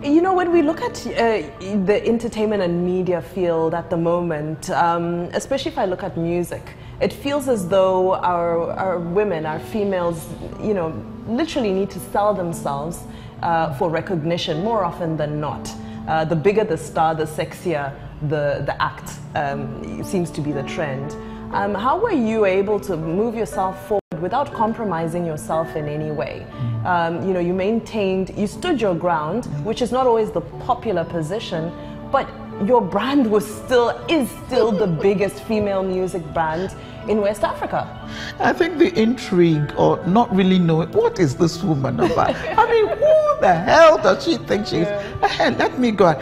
You know, when we look at the entertainment and media field at the moment, especially if I look at music, it feels as though our women, our females, you know, literally need to sell themselves for recognition more often than not. The bigger the star, the sexier the act seems to be the trend. How were you able to move yourself forward without compromising yourself in any way? You know, you stood your ground, which is not always the popular position, but your brand is still the biggest female music brand in West Africa. I think the intrigue, or not really knowing what is this woman about. I mean, who the hell does she think she is? Let me go.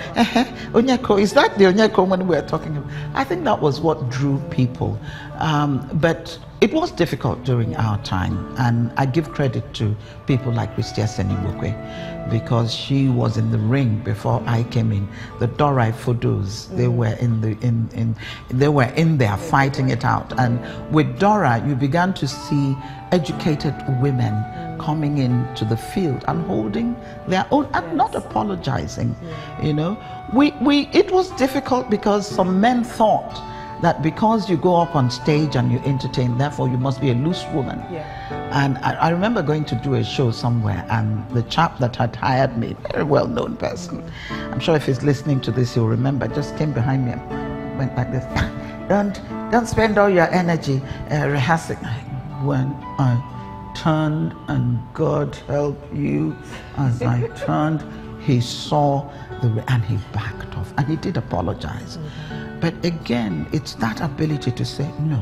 Onyeko, is that the Onyeko woman we're talking about? I think that was what drew people. But it was difficult during our time, and I give credit to people like Christia Senibokwe, because she was in the ring before I came in. The Dorai photos, they were they were in there fighting it out. And with Dora, you began to see educated women coming into the field and holding their own and not apologizing. You know, it was difficult because some men thought that because you go up on stage and you entertain, therefore you must be a loose woman. And I remember going to do a show somewhere, and the chap that had hired me, very well-known person, I'm sure if he's listening to this, he'll remember, just came behind me and went like this. Don't spend all your energy rehearsing. When I turned, and God help you, as I turned, he saw and he backed off, and he did apologize. But again, it's that ability to say no.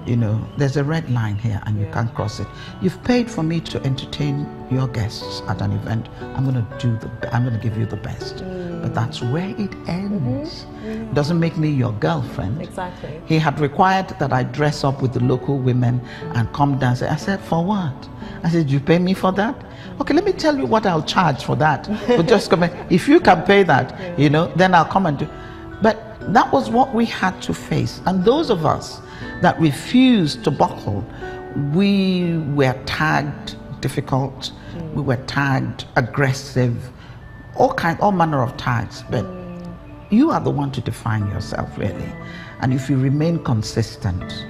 You know, there's a red line here and you can't cross it. You've paid for me to entertain your guests at an event. I'm going to give you the best. But that's where it ends. Doesn't make me your girlfriend. Exactly. He had required that I dress up with the local women and come dance. I said, for what? I said, you pay me for that? Okay, let me tell you what I'll charge for that. But just come in. If you can pay that, you know, then I'll come and do. But that was what we had to face. And those of us that refused to buckle, we were tagged difficult, we were tagged aggressive, all manner of tags. But you are the one to define yourself, really. And if you remain consistent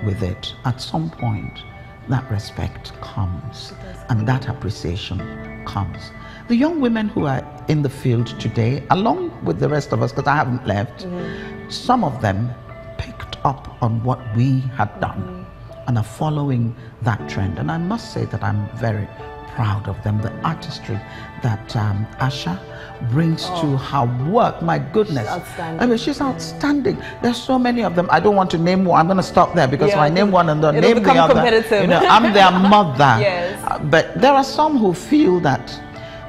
with it, at some point, that respect comes and that appreciation comes. The young women who are in the field today, along with the rest of us, because I haven't left, some of them picked up on what we had done and are following that trend. And I must say that I'm very proud of them. The artistry that Asha brings to her work, my goodness. She's outstanding. I mean, she's outstanding. There's so many of them. I don't want to name one. I'm going to stop there because if I name one and then name the other, you know, I'm their mother. But there are some who feel that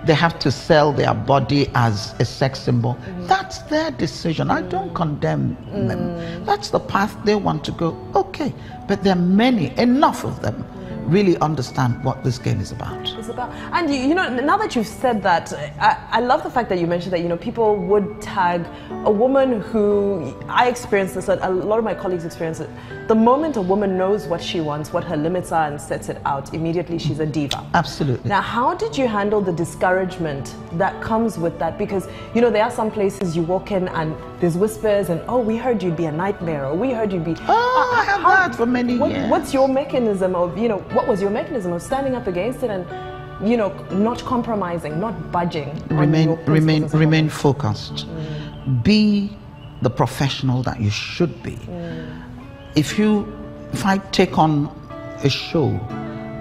they have to sell their body as a sex symbol. That's their decision. I don't condemn them. That's the path they want to go. Okay, but there are many, enough of them, really understand what this game is about. And you know, now that you've said that, I love the fact that you mentioned that, you know, people would tag a woman who, I experienced this, a lot of my colleagues experience it. The moment a woman knows what she wants, what her limits are, and sets it out, immediately she's a diva. Absolutely. Now, how did you handle the discouragement that comes with that? Because, you know, there are some places you walk in and there's whispers and, oh, we heard you'd be a nightmare, or we heard you'd be... Oh, I have that for many years. What's your mechanism of, you know, what was your mechanism of standing up against it and, you know, not compromising, not budging? Remain focused. Be the professional that you should be. If I take on a show,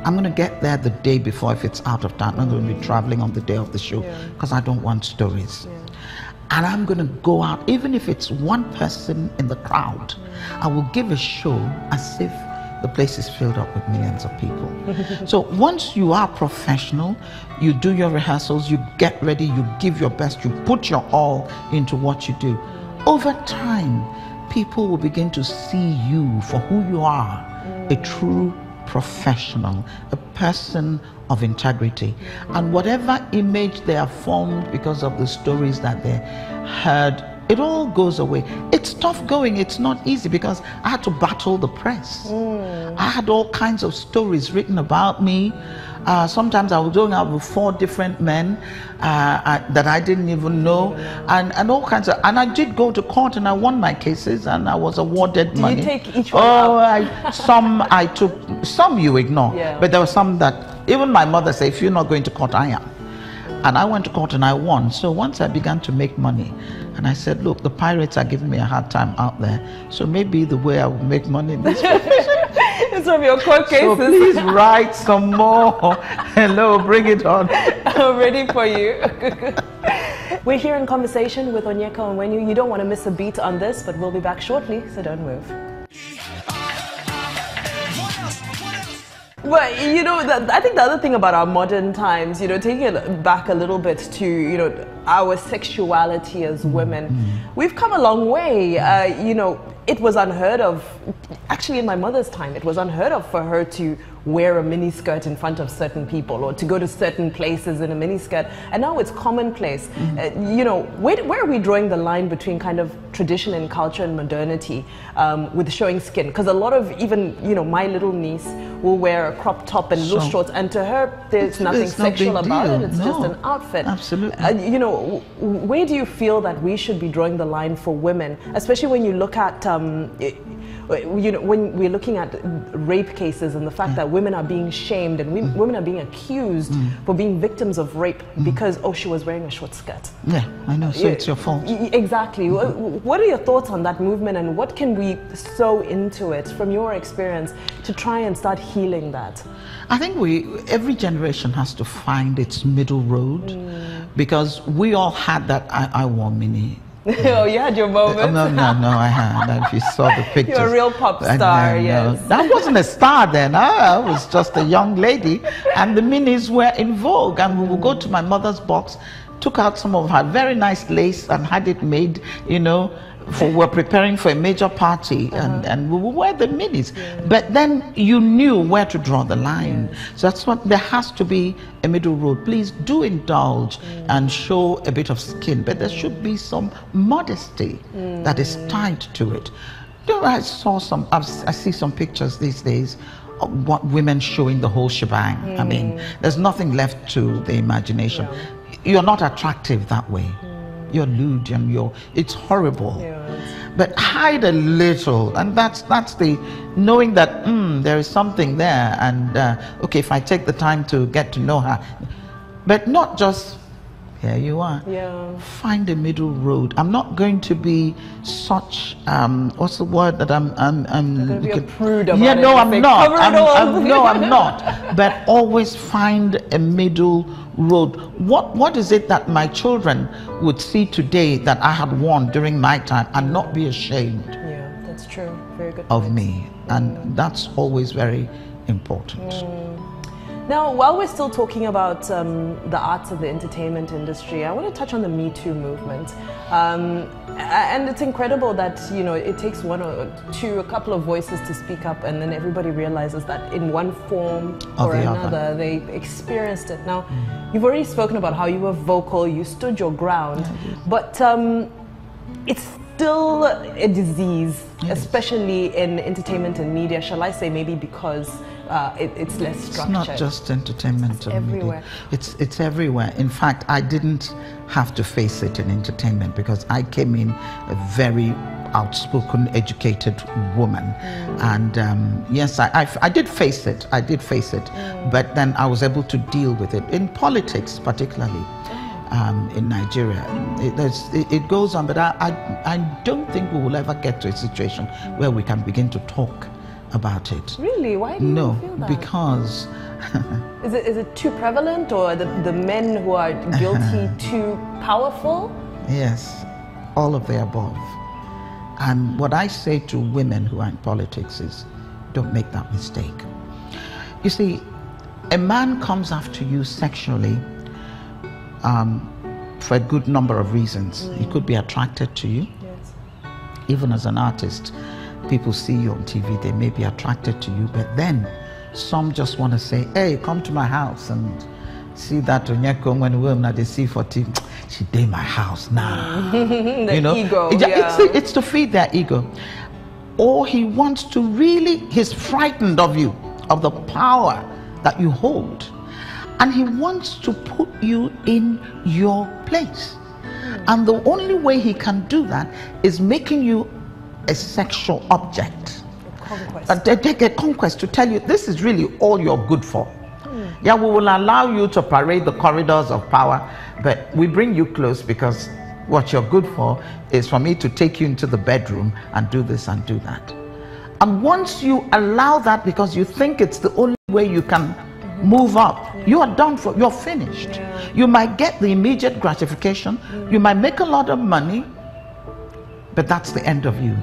I'm going to get there the day before if it's out of town. I'm going to be traveling on the day of the show because I don't want stories. And I'm going to go out, even if it's one person in the crowd, I will give a show as if the place is filled up with millions of people. So once you are professional, you do your rehearsals, you get ready, you give your best, you put your all into what you do. Over time, people will begin to see you for who you are, a true professional, a person of integrity. And whatever image they have formed because of the stories that they heard, it all goes away. It's tough going. It's not easy because I had to battle the press. I had all kinds of stories written about me. Sometimes I was going out with 4 different men that I didn't even know, and all kinds of. And I did go to court, and I won my cases, and I was awarded money. Did you take each one? Oh, some I took. Some you ignore, but there were some that even my mother said, "If you're not going to court, I am." And I went to court and I won. So once I began to make money, and I said, "Look, the pirates are giving me a hard time out there. So maybe the way I will make money in this." It's from your court cases. So please write some more. Hello, bring it on. I'm ready for you. We're here in conversation with Onyeka and Onwenu. You don't want to miss a beat on this, but we'll be back shortly, so don't move. Well, you know, I think the other thing about our modern times, you know, taking it back a little bit to, you know, our sexuality as women, we've come a long way. You know, it was unheard of, actually in my mother's time, it was unheard of for her to wear a miniskirt in front of certain people or to go to certain places in a miniskirt. And now it's commonplace. You know, where are we drawing the line between kind of tradition and culture and modernity with showing skin? Because a lot of even, you know, my little niece will wear a crop top and little shorts, and to her there's nothing sexual about it. It's just an outfit. Absolutely. You know, where do you feel that we should be drawing the line for women, especially when you look at you know, when we're looking at rape cases and the fact that women are being shamed and women are being accused for being victims of rape because, oh, she was wearing a short skirt. Yeah, I know, so it's your fault. Exactly. What are your thoughts on that movement, and what can we sow into it from your experience to try and start healing that? I think every generation has to find its middle road, because we all had that I wore mini. Oh, you had your moment. No, I had. If you saw the pictures. You're a real pop star, yes. I wasn't a star then. I was just a young lady, and the minis were in vogue. And we would go to my mother's box, took out some of her very nice lace and had it made, you know, we're preparing for a major party, and we will wear the minis. But then you knew where to draw the line. So that's what, there has to be a middle road. Please do indulge and show a bit of skin, but there should be some modesty that is tied to it. You know, I see some pictures these days of what women showing the whole shebang. I mean, there's nothing left to the imagination. You're not attractive that way. You're lewd and it's horrible. But hide a little, and that's the knowing that there is something there, and okay, if I take the time to get to know her, but not just here you are. Find a middle road. I'm not going to be such what's the word that I'm going to be a prude about it. No, I'm not. No, I'm not. But always find a middle road. What is it that my children would see today that I had worn during my time and not be ashamed? Yeah, that's true. Very good of point. Me, and that's always very important. Now, while we're still talking about the arts of the entertainment industry, I want to touch on the Me Too movement. And it's incredible that, you know, it takes one or two, a couple of voices to speak up, and then everybody realizes that in one form or another, they experienced it. Now, you've already spoken about how you were vocal, you stood your ground, but it's still a disease, especially in entertainment and media, shall I say, maybe because it's less structured. It's not just entertainment and everywhere. Media. It's everywhere. In fact, I didn't have to face it in entertainment because I came in a very outspoken, educated woman. And yes, I did face it. But then I was able to deal with it. In politics, particularly. In Nigeria, it goes on, but I don't think we will ever get to a situation where we can begin to talk about it. Really? Why do you feel that? Because is it too prevalent, or the men who are guilty too powerful? Yes, all of the above. And what I say to women who are in politics is, don't make that mistake. You see, a man comes after you sexually for a good number of reasons. He could be attracted to you. Yes. Even as an artist, people see you on TV, they may be attracted to you, but then some just want to say, hey, come to my house and see that Onyeka when women they see for TV. she did my house now. The you know, ego. It's to feed their ego. Or he wants to really, he's frightened of you, of the power that you hold. And he wants to put you in your place. And the only way he can do that is making you a sexual object. Conquest. Take a conquest to tell you this is really all you're good for. Yeah, we will allow you to parade the corridors of power, but we bring you close because what you're good for is for me to take you into the bedroom and do this and do that. And once you allow that because you think it's the only way you can move up, you are done for, you're finished. You might get the immediate gratification, you might make a lot of money, but that's the end of you.